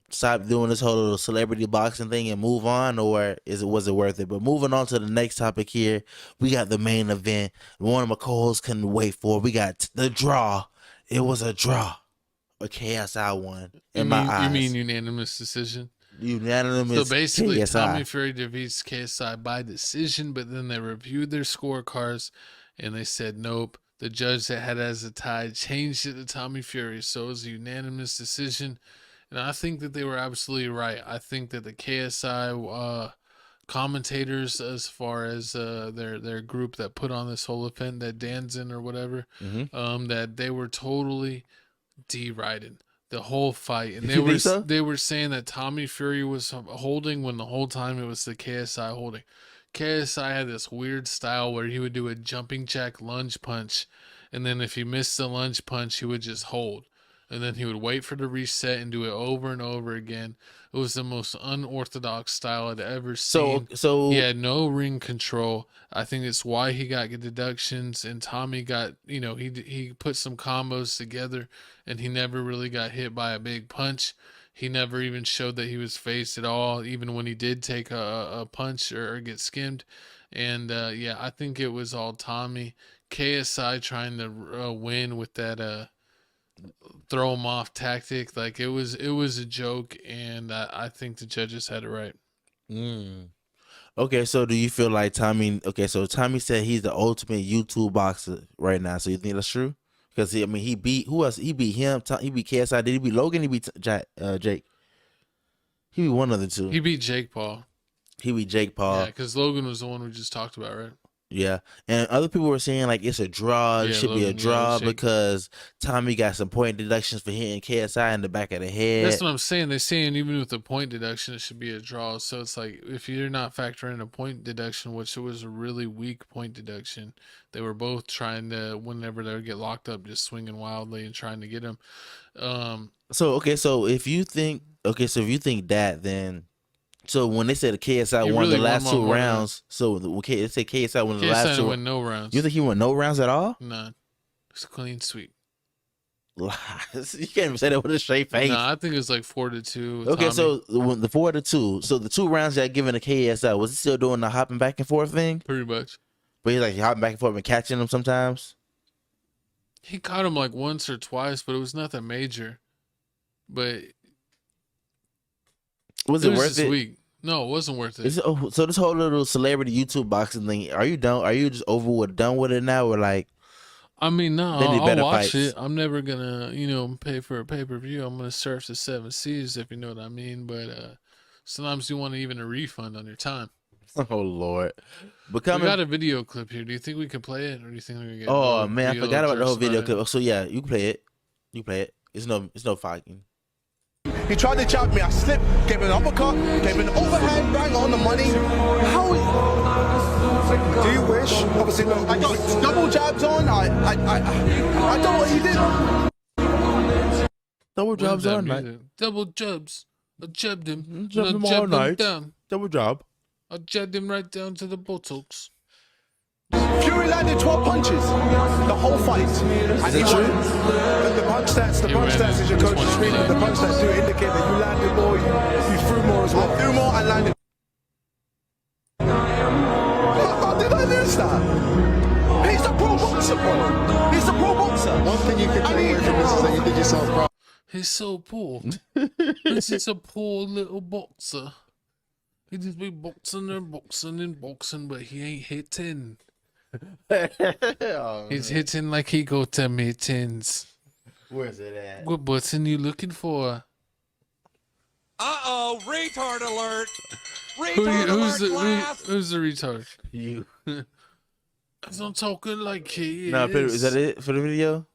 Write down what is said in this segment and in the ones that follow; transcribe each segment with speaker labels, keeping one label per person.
Speaker 1: stop doing this whole little celebrity boxing thing and move on, or was it worth it? But moving on to the next topic here, we got the main event. One of my co-hosts couldn't wait for. We got the draw. It was a draw. A KSI won.
Speaker 2: You mean unanimous decision?
Speaker 1: Unanimous.
Speaker 2: So basically,
Speaker 1: KSI.
Speaker 2: Tommy Fury defeats KSI by decision, but then they reviewed their scorecards and they said nope. The judge that had it as a tie changed it to Tommy Fury, so it was a unanimous decision. And I think that they were absolutely right. I think that the KSI commentators, as far as their group that put on this whole event, that Danzin or whatever, that they were totally derided the whole fight, and they were saying that Tommy Fury was holding when the whole time it was the KSI holding. KSI had this weird style where he would do a jumping jack lunge punch, and then if he missed the lunge punch, he would just hold. And then he would wait for the reset and do it over and over again. It was the most unorthodox style I'd ever seen.
Speaker 1: So
Speaker 2: he had no ring control. I think it's why he got deductions, and Tommy got, he put some combos together, and he never really got hit by a big punch. He never even showed that he was phased at all, even when he did take a punch or get skimmed. And I think it was all Tommy. KSI trying to win with that throw him off tactic. Like it was a joke, and I think the judges had it right.
Speaker 1: Okay, so do you feel like Tommy? Okay, so Tommy said he's the ultimate YouTube boxer right now. So you think that's true? Because he beat who else? He beat him. He beat KSI. Did he beat Logan? He beat Jake. He beat one of the two.
Speaker 2: He beat Jake Paul.
Speaker 1: He beat Jake Paul.
Speaker 2: Yeah, because Logan was the one we just talked about, right?
Speaker 1: Yeah, and other people were saying like it's a draw. It should be a draw because Tommy got some point deductions for hitting KSI in the back of the head.
Speaker 2: That's what I'm saying. They're saying even with the point deduction, it should be a draw. So it's like if you're not factoring a point deduction, which it was a really weak point deduction, they were both trying to, whenever they would get locked up, just swinging wildly and trying to get him.
Speaker 1: So if you think that, then. So when they said KSI won the last two rounds, so they said KSI won the last two.
Speaker 2: KSI won no rounds.
Speaker 1: You think he won no rounds at all?
Speaker 2: None. It's a clean sweep.
Speaker 1: Lies. You can't even say that with a straight face.
Speaker 2: No, I think it was like 4-2.
Speaker 1: Okay,
Speaker 2: Tommy.
Speaker 1: so the 4-2. So the 2 rounds that given to KSI, was he still doing the hopping back and forth thing?
Speaker 2: Pretty much.
Speaker 1: But he's like hopping back and forth and catching them sometimes.
Speaker 2: He caught him like once or twice, but it was nothing major. But
Speaker 1: was it worth it?
Speaker 2: Week. No, it wasn't worth it.
Speaker 1: So this whole little celebrity YouTube boxing thing, are you done? Are you just done with it now? Or like,
Speaker 2: I mean, no, I'll watch it. I'm never gonna, pay for a pay-per-view. I'm gonna surf the 7 seas, if you know what I mean. But sometimes you want even a refund on your time.
Speaker 1: Oh Lord!
Speaker 2: We got a video clip here. Do you think we can play it, or do you think we can get?
Speaker 1: Oh man, I forgot about the whole video clip. So yeah, you play it. You play it. It's no fighting.
Speaker 3: He tried to jab me, I slipped, gave him an uppercut, gave him an overhand, bang on the money. How do you wish? Obviously, no, I got double jabs on. I done what he did.
Speaker 1: Double jabs on, mate.
Speaker 2: Double jabs. I jabbed him.
Speaker 1: Jabbed him all night.
Speaker 2: Down.
Speaker 1: Double jab.
Speaker 2: I jabbed him right down to the buttocks.
Speaker 3: Fury landed 12 punches the whole fight. And he won. The punch stats, as your coach is reading, the punch stats do indicate that you landed more, you threw more as well. I threw more and landed. How did I lose that? He's a pro boxer, bro. He's a pro boxer.
Speaker 4: One thing you can take away from this is that you did yourself proud.
Speaker 2: He's so poor. This is a poor little boxer. He just be boxing and boxing and boxing, but he ain't hitting. He's hitting like he go to meetings.
Speaker 1: Where's it at?
Speaker 2: What button you looking for?
Speaker 5: Uh-oh, retard alert.
Speaker 2: Who's the retard?
Speaker 1: You.
Speaker 2: Cause I'm talking like he is.
Speaker 1: Nah, is that it for the video?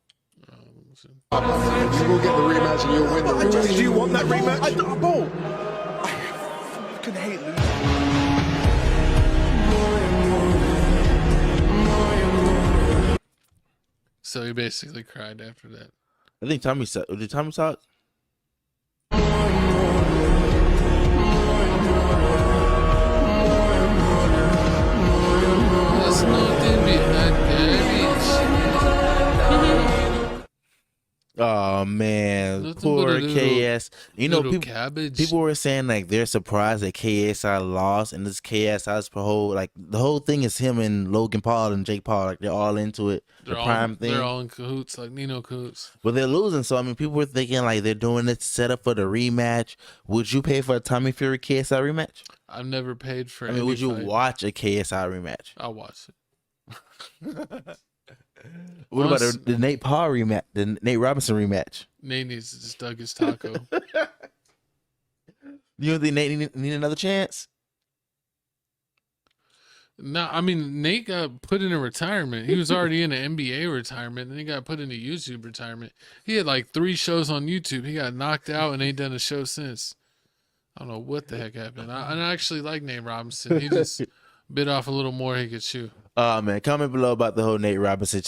Speaker 4: You will get the rematch and you'll win the rematch.
Speaker 3: Do you want that rematch? I fucking hate losing.
Speaker 2: So he basically cried after that.
Speaker 1: I think Tommy said. Did Tommy talk?
Speaker 2: There's nothing behind
Speaker 1: Oh man,
Speaker 2: Nothing
Speaker 1: poor
Speaker 2: but a little-
Speaker 1: KS. You know,
Speaker 2: Little cabbage.
Speaker 1: people were saying like they're surprised that KSI lost, and this KSI's whole like the whole thing is him and Logan Paul and Jake Paul, like they're all into it. The prime thing.
Speaker 2: They're all in cahoots, like Nino cahoots.
Speaker 1: But they're losing, so I mean, people were thinking like they're doing it set up for the rematch. Would you pay for a Tommy Fury KSI rematch?
Speaker 2: I've never paid for.
Speaker 1: I mean, would you watch a KSI rematch?
Speaker 2: I'll watch it.
Speaker 1: What about the Nate Paul rematch? The Nate Robinson rematch?
Speaker 2: Nate needs to just dug his taco.
Speaker 1: You don't think Nate need another chance?
Speaker 2: No, I mean Nate got put into retirement. He was already in an NBA retirement, and he got put into YouTube retirement. He had like 3 shows on YouTube. He got knocked out and ain't done a show since. I don't know what the heck happened. I actually like Nate Robinson. He just bit off a little more he could chew.
Speaker 1: Man, comment below about the whole Nate Robinson